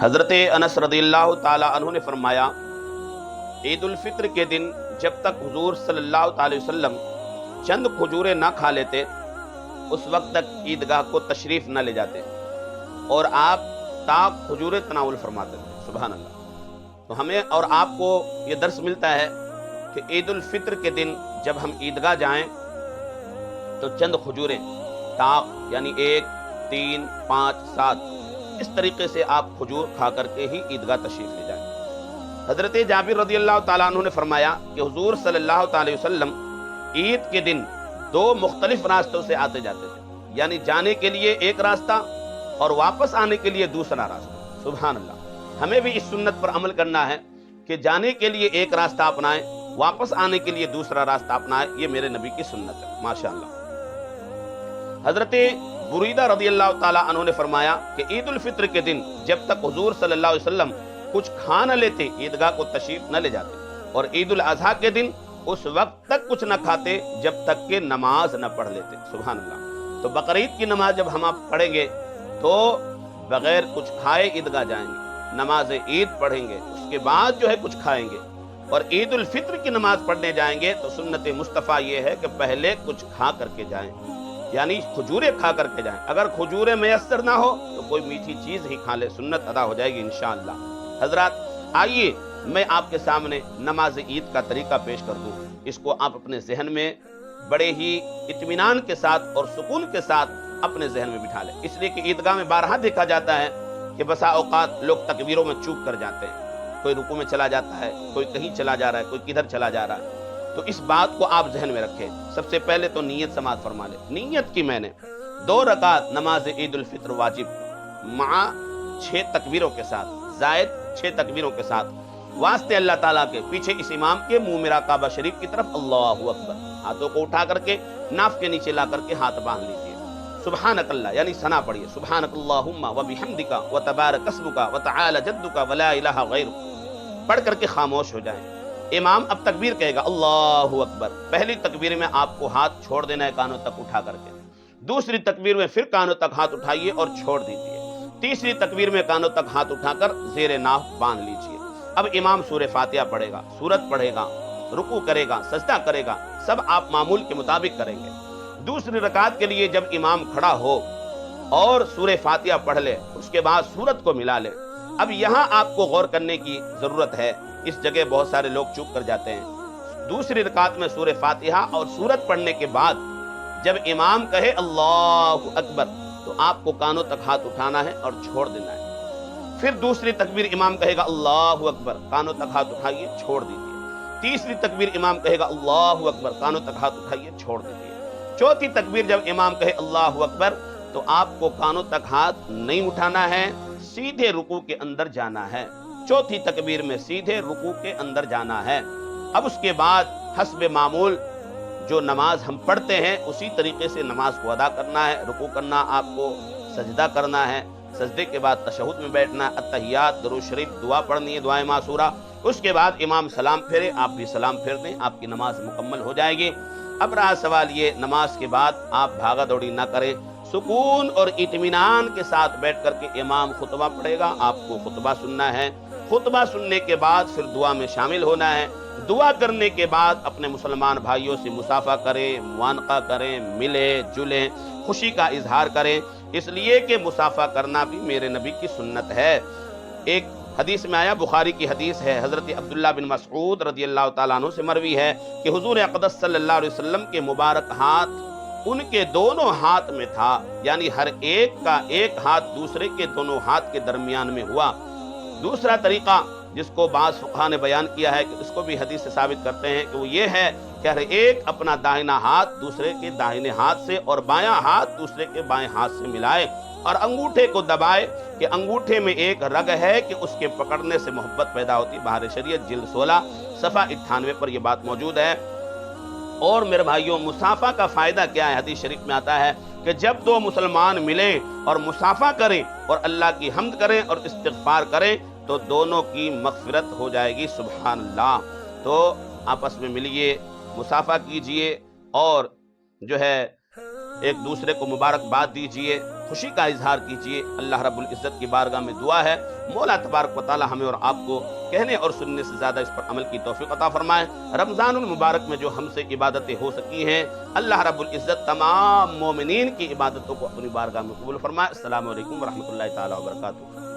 حضرت انس رضی اللہ تعالی عنہ نے فرمایا، عید الفطر کے دن جب تک حضور صلی اللہ تعالی وسلم چند کھجوریں نہ کھا لیتے، اس وقت تک عیدگاہ کو تشریف نہ لے جاتے اور آپ تاک کھجوریں تناول فرماتے تھے۔ سبحان اللہ۔ تو ہمیں اور آپ کو یہ درس ملتا ہے کہ عید الفطر کے دن جب ہم عیدگاہ جائیں تو چند کھجوریں تاق یعنی 1، 3، 5، 7 اس طریقے سے آپ کھجور کھا کر کے ہی عیدگاہ تشریف لے جائیں۔ حضرت جابر رضی اللہ تعالیٰ عنہ نے فرمایا کہ حضور صلی اللہ تعالی وسلم عید کے دن 2 مختلف راستوں سے آتے جاتے تھے، یعنی جانے کے لیے ایک راستہ اور واپس آنے کے لیے دوسرا راستہ۔ سبحان اللہ۔ ہمیں بھی اس سنت پر عمل کرنا ہے کہ جانے کے لیے ایک راستہ اپنائیں، واپس آنے کے لیے دوسرا راستہ اپنائیں۔ یہ میرے نبی کی سنت ہے، ماشاءاللہ۔ حضرت بریدہ رضی اللہ تعالیٰ عنہ نے فرمایا کہ عید الفطر کے دن جب تک حضور صلی اللہ علیہ وسلم کچھ کھا نہ لیتے، عیدگاہ کو تشریف نہ لے جاتے، اور عید الاضحیٰ کے دن اس وقت تک کچھ نہ کھاتے جب تک کہ نماز نہ پڑھ لیتے۔ سبحان اللہ۔ تو بقرعید کی نماز جب ہم آپ پڑھیں گے تو بغیر کچھ کھائے عیدگاہ جائیں گے، نماز عید پڑھیں گے، اس کے بعد جو ہے کچھ کھائیں گے، اور عید الفطر کی نماز پڑھنے جائیں گے تو سنت مصطفیٰ یہ ہے کہ پہلے کچھ کھا کر کے جائیں، یعنی کھجوریں کھا کر کے جائیں۔ اگر کھجوریں میسر نہ ہو تو کوئی میٹھی چیز ہی کھا لے، سنت ادا ہو جائے گی انشاءاللہ۔ حضرات آئیے میں آپ کے سامنے نماز عید کا طریقہ پیش کر دوں، اس کو آپ اپنے ذہن میں بڑے ہی اطمینان کے ساتھ اور سکون کے ساتھ اپنے ذہن میں بٹھا لیں، اس لیے کہ عیدگاہ میں بارہا دیکھا جاتا ہے کہ بسا اوقات لوگ تکبیروں میں چوک کر جاتے ہیں، کوئی رکوع میں چلا جاتا ہے، کوئی کہیں چلا جا رہا ہے، کوئی کدھر چلا جا رہا ہے۔ تو اس بات کو آپ ذہن میں رکھیں۔ سب سے پہلے تو نیت سماعت فرما لیں۔ نیت کی میں نے 2 رکعت نماز عید الفطر واجب مع 6 تکبیروں کے ساتھ، زائد 6 تکبیروں کے ساتھ، واسطے اللہ تعالیٰ کے، پیچھے اس امام کے، منہ میرا کعبہ شریف کی طرف، اللہ اکبر، ہاتھوں کو اٹھا کر کے ناف کے نیچے لا کر کے ہاتھ باندھ لیجیے۔ سبحانک اللہ یعنی ثنا پڑھیے، سبحانک اللہم وبحمدک وتبارک اسمک وتعالی جدک ولا الہ غیرک، پڑھ کر کے خاموش ہو جائیں۔ امام اب تکبیر کہے گا اللہ اکبر، پہلی تکبیر میں آپ کو ہاتھ چھوڑ دینا ہے کانوں تک اٹھا کر کے، دوسری تکبیر میں پھر کانوں تک ہاتھ اٹھائیے اور چھوڑ دیجیے، تیسری تکبیر میں کانوں تک ہاتھ اٹھا کر زیر ناف باندھ لیجیے۔ اب امام سورہ فاتحہ پڑھے گا، سورت پڑھے گا، رکوع کرے گا، سجدہ کرے گا، سب آپ معمول کے مطابق کریں گے۔ دوسری رکعت کے لیے جب امام کھڑا ہو اور سورہ فاتحہ پڑھ لے، اس کے بعد سورت کو ملا لے۔ اب یہاں آپ کو غور کرنے کی ضرورت ہے، اس جگہ بہت سارے لوگ چوک کر جاتے ہیں۔ دوسری رکعت میں سورہ فاتحہ اور سورت پڑھنے کے بعد جب امام کہے اللہ اکبر تو آپ کو کانوں تک ہاتھ اٹھانا ہے اور چھوڑ دینا ہے۔ پھر دوسری تکبیر امام کہے گا اللہ اکبر، کانوں تک ہاتھ اٹھائیے، چھوڑ دیجیے۔ تیسری تکبیر امام کہے گا اللہ اکبر، کانوں تک ہاتھ اٹھائیے، چھوڑ دیجیے۔ چوتھی تکبیر جب امام کہے اللہ اکبر تو آپ کو کانوں تک ہاتھ نہیں اٹھانا ہے، سیدھے رکوع کے اندر جانا ہے۔ چوتھی تکبیر میں سیدھے رکوع کے اندر جانا ہے۔ اب اس کے بعد حسب معمول جو نماز ہم پڑھتے ہیں اسی طریقے سے نماز کو ادا کرنا ہے، رکوع کرنا، آپ کو سجدہ کرنا ہے، سجدے کے بعد تشہد میں بیٹھنا ہے، اتحیات، درود شریف، دعا پڑھنی ہے، دعائے معصورہ۔ اس کے بعد امام سلام پھیرے، آپ بھی سلام پھیر دیں، آپ کی نماز مکمل ہو جائے گی۔ اب رہا سوال یہ، نماز کے بعد آپ بھاگا دوڑی نہ کریں، سکون اور اطمینان کے ساتھ بیٹھ کر کے امام خطبہ پڑھے گا، آپ کو خطبہ سننا ہے۔ خطبہ سننے کے بعد پھر دعا میں شامل ہونا ہے۔ دعا کرنے کے بعد اپنے مسلمان بھائیوں سے مصافحہ کریں، موانقہ کریں، ملیں جلیں، خوشی کا اظہار کریں، اس لیے کہ مصافحہ کرنا بھی میرے نبی کی سنت ہے۔ ایک حدیث میں آیا، بخاری کی حدیث ہے، حضرت عبداللہ بن مسعود رضی اللہ تعالیٰ عنہ سے مروی ہے کہ حضور اقدس صلی اللہ علیہ وسلم کے مبارک ہاتھ ان کے دونوں ہاتھ میں تھا، یعنی ہر ایک کا ایک ہاتھ دوسرے کے دونوں ہاتھ کے درمیان میں ہوا۔ دوسرا طریقہ جس کو بعض فقہاء نے بیان کیا ہے کہ اس کو بھی حدیث سے ثابت کرتے ہیں کہ وہ یہ ہے کہ ہر ایک اپنا داہنا ہاتھ دوسرے کے داہنے ہاتھ سے اور بایاں ہاتھ دوسرے کے بائیں ہاتھ سے ملائے اور انگوٹھے کو دبائے، کہ انگوٹھے میں ایک رگ ہے کہ اس کے پکڑنے سے محبت پیدا ہوتی۔ بہار شریعت جلد 16 صفحہ 98 پر یہ بات موجود ہے۔ اور میرے بھائیوں، مصافحہ کا فائدہ کیا ہے؟ حدیث شریف میں آتا ہے کہ جب 2 مسلمان ملیں اور مصافحہ کریں اور اللہ کی حمد کریں اور استغفار کریں تو دونوں کی مغفرت ہو جائے گی۔ سبحان اللہ۔ تو آپس میں ملیے، مصافحہ کیجئے اور جو ہے ایک دوسرے کو مبارکباد دیجئے، خوشی کا اظہار کیجیے۔ اللہ رب العزت کی بارگاہ میں دعا ہے مولا تبارک و تعالی ہمیں اور آپ کو کہنے اور سننے سے زیادہ اس پر عمل کی توفیق عطا فرمائے۔ رمضان المبارک میں جو ہم سے عبادتیں ہو سکی ہیں، اللہ رب العزت تمام مومنین کی عبادتوں کو اپنی بارگاہ میں قبول فرمائے۔ السلام علیکم ورحمۃ اللہ تعالی وبرکاتہ۔